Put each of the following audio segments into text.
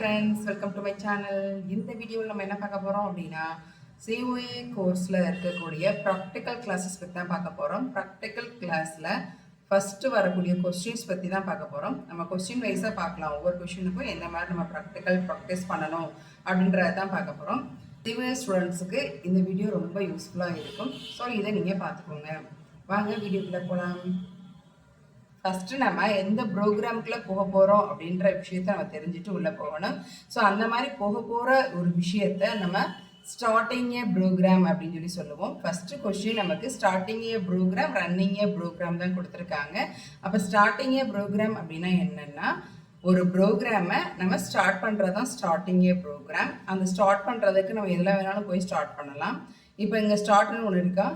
Friends, welcome to my channel. இந்த வீடியோவில் நம்ம என்ன பார்க்க போகிறோம் அப்படின்னா, COA கோர்ஸில் இருக்கக்கூடிய ப்ராக்டிக்கல் கிளாஸஸ் பற்றி தான் பார்க்க போகிறோம். ப்ராக்டிக்கல் கிளாஸில் ஃபஸ்ட்டு வரக்கூடிய கொஸ்டின்ஸ் பற்றி தான் பார்க்க போகிறோம். நம்ம கொஸ்டின் வைஸாக பார்க்கலாம். ஒவ்வொரு கொஸ்டினுக்கும் எந்த மாதிரி நம்ம ப்ராக்டிஸ் பண்ணணும் அப்படின்றத தான் பார்க்க போகிறோம். COA ஸ்டூடெண்ட்ஸுக்கு இந்த வீடியோ ரொம்ப யூஸ்ஃபுல்லாக இருக்கும். ஸோ இதை நீங்கள் பார்த்துக்கோங்க. வாங்க வீடியோக்குள்ளே போகலாம். ஃபஸ்ட்டு நம்ம எந்த ப்ரோக்ராமுக்குள்ளே போக போகிறோம் அப்படின்ற விஷயத்த நம்ம தெரிஞ்சுட்டு உள்ளே போகணும். ஸோ அந்த மாதிரி போக போகிற ஒரு விஷயத்த நம்ம ஸ்டார்டிங் ஏ ப்ரோக்ராம் அப்படின்னு சொல்லி சொல்லுவோம். ஃபஸ்ட்டு கொஸ்டின் நமக்கு starting a program, running a program தான் கொடுத்துருக்காங்க. அப்போ ஸ்டார்டிங் ஏ ப்ரோக்ராம் அப்படின்னா என்னென்னா, ஒரு ப்ரோக்ராமை நம்ம ஸ்டார்ட் பண்ணுறது தான் ஸ்டார்டிங் ஏ ப்ரோக்ராம். அந்த ஸ்டார்ட் பண்ணுறதுக்கு நம்ம எதில் வேணாலும் போய் ஸ்டார்ட் பண்ணலாம். இப்போ இங்கே ஸ்டார்ட்னு ஒன்று இருக்கா,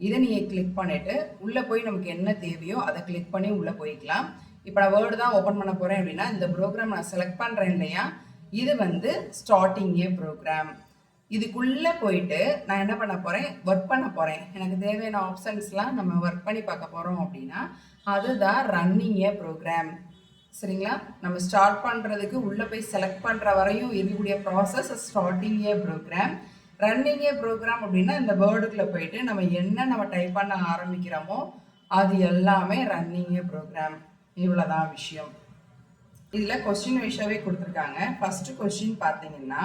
இதை நீங்கள் கிளிக் பண்ணிவிட்டு உள்ளே போய் நமக்கு என்ன தேவையோ அதை கிளிக் பண்ணி உள்ளே போய்க்கலாம். இப்போ நான் வேர்டு தான் ஓப்பன் பண்ண போகிறேன் அப்படின்னா இந்த ப்ரோக்ராம் நான் செலக்ட் பண்ணுறேன் இல்லையா, இது வந்து ஸ்டார்டிங் ஏ ப்ரோக்ராம். இதுக்குள்ளே போயிட்டு நான் என்ன பண்ண போகிறேன், ஒர்க் பண்ண போகிறேன். எனக்கு தேவையான ஆப்ஷன்ஸ்லாம் நம்ம ஒர்க் பண்ணி பார்க்க போகிறோம் அப்படின்னா அதுதான் ரன்னிங் ஏ ப்ரோக்ராம். சரிங்களா, நம்ம ஸ்டார்ட் பண்ணுறதுக்கு உள்ளே போய் செலக்ட் பண்ணுற வரையும் இருக்கக்கூடிய process starting a program. Running a program அப்படின்னா இந்த வேர்டுக்குள்ளே போயிட்டு நம்ம டைப் பண்ண ஆரம்பிக்கிறோமோ அது எல்லாமே ரன்னிங் ஏ ப்ரோக்ராம். இவ்வளோதான் விஷயம். இதில் கொஸ்டின் வைஸாகவே கொடுத்துருக்காங்க. ஃபஸ்ட்டு கொஸ்டின் பார்த்தீங்கன்னா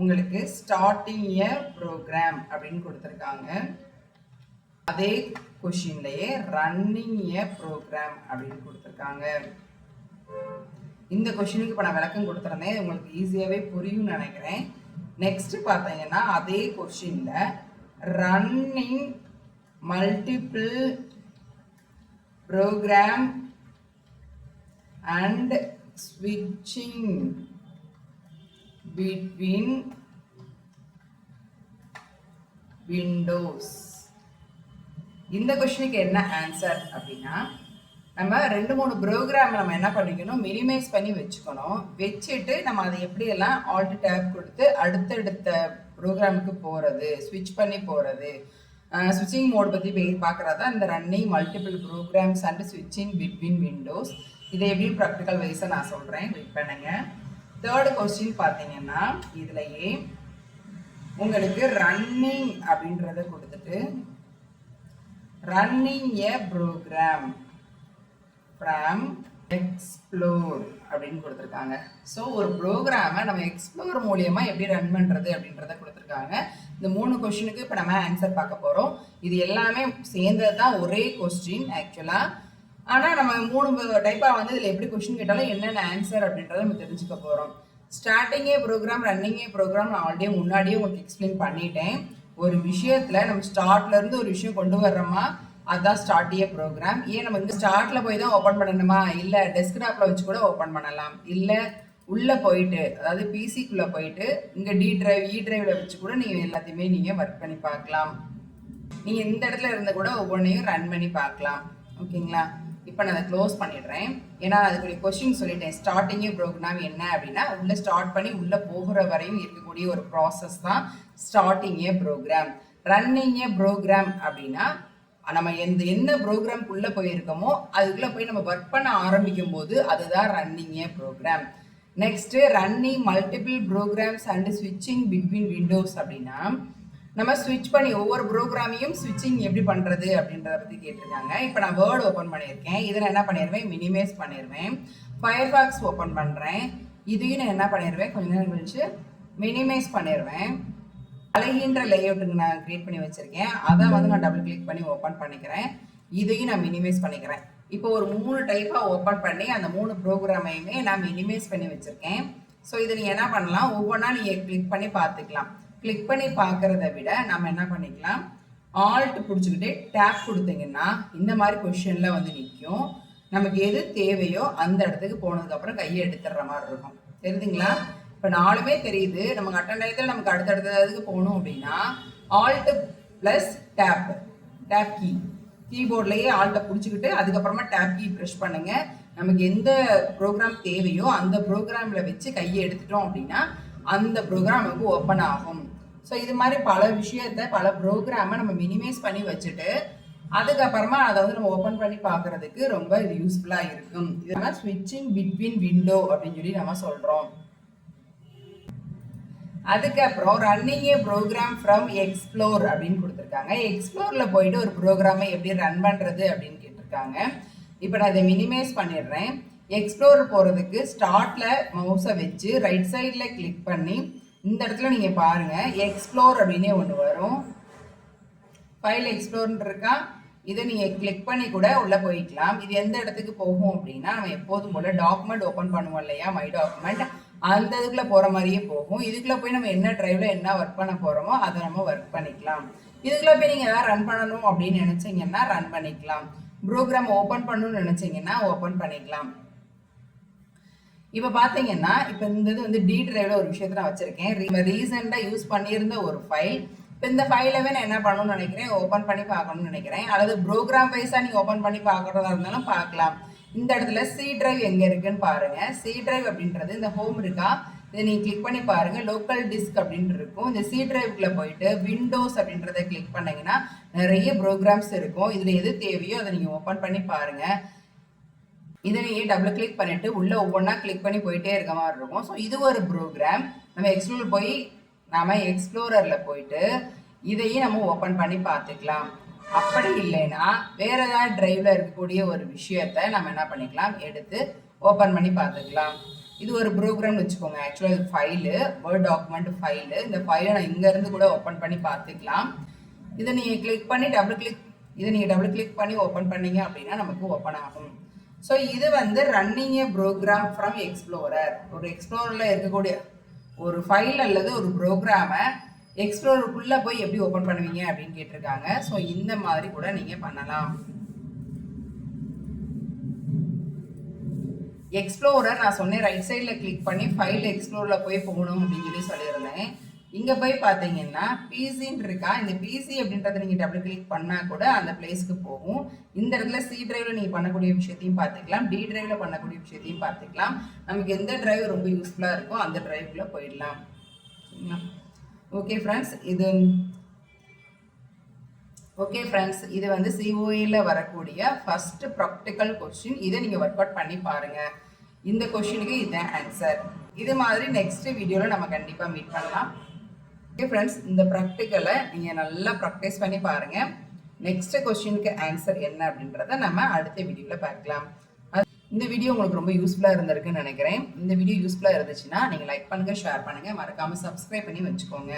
உங்களுக்கு ஸ்டார்டிங் ஏ ப்ரோக்ராம் அப்படின்னு கொடுத்துருக்காங்க. அதே கொஸ்டின்லேயே ரன்னிங் ஏ ப்ரோக்ராம் அப்படின்னு கொடுத்துருக்காங்க. இந்த கொஸ்டினுக்கு இப்போ நான் விளக்கம் கொடுத்துருந்தேன், உங்களுக்கு ஈஸியாகவே புரியும்னு நினைக்கிறேன். நெக்ஸ்ட் பார்த்தீங்கன்னா அதே கொஸ்டின்ல ரன்னிங் மல்டிபிள் ப்ரோக்ராம் அண்ட் ஸ்விட்சிங் பிட்வீன் விண்டோஸ். இந்த கொஸ்டினுக்கு என்ன ஆன்சர் அப்படின்னா, நம்ம 2-3 ப்ரோக்ராம் நம்ம என்ன பண்ணிக்கணும், மினிமைஸ் பண்ணி வச்சுட்டு நம்ம அதை எப்படியெல்லாம் ஆல்ட் டேப் கொடுத்து அடுத்தடுத்த ப்ரோக்ராமுக்கு போகிறது, ஸ்விட்ச் பண்ணி போகிறது, ஸ்விட்சிங் மோட் பற்றி பார்க்குறதா இந்த ரன்னிங் மல்டிபிள் ப்ரோக்ராம்ஸ் அண்ட் ஸ்விட்சிங் பிட்வீன் விண்டோஸ். இதை எப்படியும் ப்ராக்டிக்கல் வைஸாக நான் சொல்கிறேன், வெயிட் பண்ணுங்க. தேர்டு கொஸ்டின் பார்த்தீங்கன்னா இதுலையே உங்களுக்கு ரன்னிங் அப்படின்றத கொடுத்துட்டு running a program from explore அப்படின்னு கொடுத்துருக்காங்க. ஸோ ஒரு ப்ரோக்ராமை நம்ம எக்ஸ்ப்ளோர் மூலியமாக எப்படி ரன் பண்ணுறது அப்படின்றத கொடுத்துருக்காங்க. இந்த 3 கொஸ்டினுக்கு இப்போ நம்ம ஆன்சர் பார்க்க போகிறோம். இது எல்லாமே சேர்ந்தது தான் ஒரே கொஸ்டின் ஆக்சுவலாக. ஆனால் நம்ம 3 டைப்பாக வந்து இதில் எப்படி கொஸ்டின் கேட்டாலும் என்னென்ன ஆன்சர் அப்படின்றத நம்ம தெரிஞ்சுக்க போகிறோம். Starting a program, running a program நான் ஆல்ரெடி முன்னாடியே உங்களுக்கு எக்ஸ்பிளைன் பண்ணிட்டேன். ஒரு விஷயத்தில் நம்ம ஸ்டார்ட்லேருந்து ஒரு விஷயம் கொண்டு வர்றோமா அதுதான் ஸ்டார்ட் ஏ ப்ரோக்ராம். ஏன் நம்ம இங்கே ஸ்டார்ட்டில் போய் தான் ஓப்பன் பண்ணணுமா, இல்லை டெஸ்க்டாப்பில் வச்சு கூட ஓப்பன் பண்ணலாம், இல்லை உள்ளே போயிட்டு அதாவது பிசிக்குள்ளே போயிட்டு இங்கே டி டிரைவ் இ டிரைவில் வச்சு கூட நீங்கள் எல்லாத்தையுமே நீங்கள் ஒர்க் பண்ணி பார்க்கலாம். நீங்கள் இந்த இடத்துல இருந்து கூட ஒவ்வொன்றையும் ரன் பண்ணி பார்க்கலாம். ஓகேங்களா, இப்போ நான் அதை க்ளோஸ் பண்ணிடுறேன். ஏன்னா அதுக்குரிய கொஸ்டின் சொல்லிட்டேன். ஸ்டார்டிங் ஏ ப்ரோக்ராம் என்ன அப்படின்னா உள்ளே ஸ்டார்ட் பண்ணி உள்ளே போகிற வரையும் இருக்கக்கூடிய ஒரு ப்ராசஸ் தான் starting a program. Running a program அப்படின்னா நம்ம என்ன ப்ரோக்ராம்குள்ளே போயிருக்கோமோ அதுக்குள்ளே போய் நம்ம ஒர்க் பண்ண ஆரம்பிக்கும் போது அதுதான் running a program. Next running multiple programs and ஸ்விட்சிங் பிட்வீன் விண்டோஸ் அப்படின்னா நம்ம ஸ்விட்ச் பண்ணி ஒவ்வொரு ப்ரோக்ராமையும் ஸ்விட்சிங் எப்படி பண்ணுறது அப்படின்றத பற்றி கேட்டிருக்காங்க. இப்போ நான் வேர்டு ஓப்பன் பண்ணியிருக்கேன். இதை நான் என்ன பண்ணிடுவேன், மினிமைஸ் பண்ணிடுவேன். ஃபயர்ஃபாக்ஸ் ஓப்பன் பண்ணுறேன். இதையும் நான் என்ன பண்ணிடுவேன், கொஞ்ச நேரம் கழிச்சு மினிமைஸ் பண்ணிடுவேன். அழகின்ற லேஅவுட்டுக்கு நான் கிரியேட் பண்ணி வச்சுருக்கேன், அதை வந்து நான் டபுள் கிளிக் பண்ணி ஓப்பன் பண்ணிக்கிறேன். இதையும் நான் மினிமைஸ் பண்ணிக்கிறேன். இப்போ ஒரு 3 டைப்பாக ஓப்பன் பண்ணி அந்த 3 ப்ரோக்ராமையுமே நான் மினிமைஸ் பண்ணி வச்சுருக்கேன். ஸோ இதை நீங்கள் என்ன பண்ணலாம், ஒவ்வொன்றா நீங்கள் கிளிக் பண்ணி பார்த்துக்கலாம். கிளிக் பண்ணி பார்க்குறத விட நம்ம என்ன பண்ணிக்கலாம், ஆல்ட் பிடிச்சிக்கிட்டே டேப் கொடுத்தீங்கன்னா இந்த மாதிரி பொசிஷனில் வந்து நிற்கும். நமக்கு எது தேவையோ அந்த இடத்துக்கு போனதுக்கப்புறம் கையை எடுத்துடுற மாதிரி இருக்கும். தெரியுதுங்களா, இப்போ 4மே தெரியுது. நமக்கு அட்டண்டயத்தில் நமக்கு அடுத்தடுத்ததுக்கு போகணும் அப்படின்னா ஆல்ட் ப்ளஸ் டேப் கீபோர்ட்லேயே ஆல்ட்டை பிடிச்சிக்கிட்டு அதுக்கப்புறமா டேப் கீ ப்ரெஷ் பண்ணுங்கள். நமக்கு எந்த ப்ரோக்ராம் தேவையோ அந்த ப்ரோக்ராமில் வச்சு கையை எடுத்துட்டோம் அப்படின்னா அந்த ப்ரோக்ராம் நமக்கு ஓப்பன் ஆகும். ஸோ இது மாதிரி பல ப்ரோக்ராமை நம்ம மினிமைஸ் பண்ணி வச்சுட்டு அதுக்கப்புறமா அதை வந்து நம்ம ஓப்பன் பண்ணி பார்க்குறதுக்கு ரொம்ப இது யூஸ்ஃபுல்லாக இருக்கும். இதெல்லாம் ஸ்விட்சிங் பிட்வீன் விண்டோ அப்படின்னு சொல்லி நம்ம சொல்கிறோம். அதுக்கப்புறம் running a program from explore அப்படின்னு கொடுத்துருக்காங்க. எக்ஸ்ப்ளோரில் போயிட்டு ஒரு ப்ரோக்ராமை எப்படி ரன் பண்ணுறது அப்படின்னு கேட்டிருக்காங்க. இப்போ நான் இதை மினிமைஸ் பண்ணிடுறேன். எக்ஸ்ப்ளோர் போகிறதுக்கு ஸ்டார்ட்டில் மவுஸை வச்சு ரைட் சைடில் கிளிக் பண்ணி இந்த இடத்துல நீங்கள் பாருங்கள் எக்ஸ்ப்ளோர் அப்படின்னே ஒன்று வரும். ஃபைல் எக்ஸ்ப்ளோர்னு இருக்கா, இதை நீங்கள் கிளிக் பண்ணி கூட உள்ளே போய்க்கலாம். இது எந்த இடத்துக்கு போகும் அப்படின்னா நம்ம எப்போதும் போல் டாக்குமெண்ட் ஓப்பன் பண்ணுவோம் இல்லையா, மை டாக்குமெண்ட், அந்த இதுக்குள்ளே போகிற மாதிரியே போகும். இதுக்குள்ளே போய் நம்ம என்ன ட்ரைவில் என்ன ஒர்க் பண்ண போகிறோமோ அதை நம்ம ஒர்க் பண்ணிக்கலாம். இதுக்குள்ளே போய் நீங்கள் எதாவது ரன் பண்ணணும் அப்படின்னு நினச்சிங்கன்னா ரன் பண்ணிக்கலாம். ப்ரோக்ராம் ஓப்பன் பண்ணணும்னு நினச்சிங்கன்னா ஓப்பன் பண்ணிக்கலாம். இப்போ பார்த்தீங்கன்னா இப்போ இந்த இது வந்து டி ட்ரைவில் ஒரு விஷயத்தை நான் வச்சுருக்கேன். ரீசெண்டாக யூஸ் பண்ணியிருந்த ஒரு ஃபைல். இப்போ இந்த ஃபைலவே நான் என்ன பண்ணணும்னு நினைக்கிறேன், ஓப்பன் பண்ணி பார்க்கணும்னு நினைக்கிறேன். அல்லது ப்ரோக்ராம் வைஸாக நீங்கள் ஓப்பன் பண்ணி பார்க்குறதா இருந்தாலும் பார்க்கலாம். இந்த இடத்துல சி டிரைவ் எங்கே இருக்குன்னு பாருங்கள். சி டிரைவ் அப்படின்றது இந்த ஹோம் இருக்கா, இதை நீங்கள் கிளிக் பண்ணி பாருங்கள். லோக்கல் டிஸ்க் அப்படின்னு இருக்கும். இந்த சி டிரைவுக்குள்ளே போயிட்டு விண்டோஸ் அப்படின்றத கிளிக் பண்ணிங்கன்னா நிறைய ப்ரோக்ராம்ஸ் இருக்கும். இதில் எது தேவையோ அதை நீங்கள் ஓப்பன் பண்ணி பாருங்கள். இதை நீங்கள் டபுள் கிளிக் பண்ணிவிட்டு உள்ளே ஒவ்வொன்றா கிளிக் பண்ணி போயிட்டே இருக்க மாதிரி இருக்கும். ஸோ இது ஒரு ப்ரோக்ராம். நம்ம எக்ஸ்ப்ளோரரில் போயிட்டு இதையும் நம்ம ஓப்பன் பண்ணி பார்த்துக்கலாம். அப்படி இல்லைன்னா வேற ஏதாவது டிரைவில் இருக்கக்கூடிய ஒரு விஷயத்தை நம்ம என்ன பண்ணிக்கலாம், எடுத்து ஓப்பன் பண்ணி பார்த்துக்கலாம். இது ஒரு ப்ரோக்ராம்னு வச்சுக்கோங்க. ஆக்சுவலாக இது ஃபைலு, வேர்ட் டாக்குமெண்ட் ஃபைலு. இந்த ஃபைலை நான் இங்கேருந்து கூட ஓப்பன் பண்ணி பார்த்துக்கலாம். இதை நீங்கள் கிளிக் பண்ணி டபுள் கிளிக் பண்ணி ஓப்பன் பண்ணீங்க அப்படின்னா நமக்கு ஓப்பன் ஆகும். ஸோ இது வந்து running a program from explorer. ஒரு எக்ஸ்ப்ளோரரில் இருக்கக்கூடிய ஒரு ஃபைல் அல்லது ஒரு ப்ரோக்ராமை எக்ஸ்ப்ளோரருக்குள்ளே போய் எப்படி ஓப்பன் பண்ணுவீங்க அப்படின்னு கேட்டிருக்காங்க. ஸோ இந்த மாதிரி கூட நீங்கள் பண்ணலாம். எக்ஸ்ப்ளோரர் நான் சொன்னேன் ரைட் சைடில் கிளிக் பண்ணி ஃபைல் எக்ஸ்ப்ளோரில் போய் போகணும் அப்படின்னு சொல்லியிருந்தேன். இங்கே போய் பார்த்தீங்கன்னா பிசின்னு இருக்கா, இந்த பிசி அப்படின்றத நீங்கள் டபுள் கிளிக் பண்ணால் கூட அந்த பிளேஸ்க்கு போகும். இந்த இடத்துல சி டிரைவில் நீங்கள் பண்ணக்கூடிய விஷயத்தையும் பார்த்துக்கலாம், டி டிரைவில் பண்ணக்கூடிய விஷயத்தையும் பார்த்துக்கலாம். நமக்கு எந்த டிரைவ் ரொம்ப யூஸ்ஃபுல்லாக இருக்கோ அந்த டிரைவுக்குள்ளே போயிடலாம். சரிங்களா? ஓகே ஃப்ரெண்ட்ஸ், இது வந்து சிஓஏல வரக்கூடிய ஃபர்ஸ்ட் ப்ராக்டிக்கல் கொஸ்டின். இதை நீங்கள் ஒர்க் அவுட் பண்ணி பாருங்கள். இந்த கொஸ்டினுக்கு இதுதான் ஆன்சர். இது மாதிரி நெக்ஸ்ட் வீடியோவில் நம்ம கண்டிப்பாக மீட் பண்ணலாம். ஓகே ஃப்ரெண்ட்ஸ், இந்த ப்ராக்டிக்கலை நீங்கள் நல்லா ப்ராக்டிஸ் பண்ணி பாருங்கள். நெக்ஸ்ட் கொஸ்டினுக்கு ஆன்சர் என்ன அப்படின்றத நம்ம அடுத்த வீடியோவில் பார்க்கலாம். இந்த வீடியோ உங்களுக்கு ரொம்ப யூஸ்ஃபுல்லாக இருந்திருக்குன்னு நினைக்கிறேன். இந்த வீடியோ யூஸ்ஃபுல்லாக இருந்துச்சுன்னா நீங்கள் லைக் பண்ணுங்கள், ஷேர் பண்ணுங்கள், மறக்காமல் சப்ஸ்கிரைப் பண்ணி வச்சுக்கோங்க.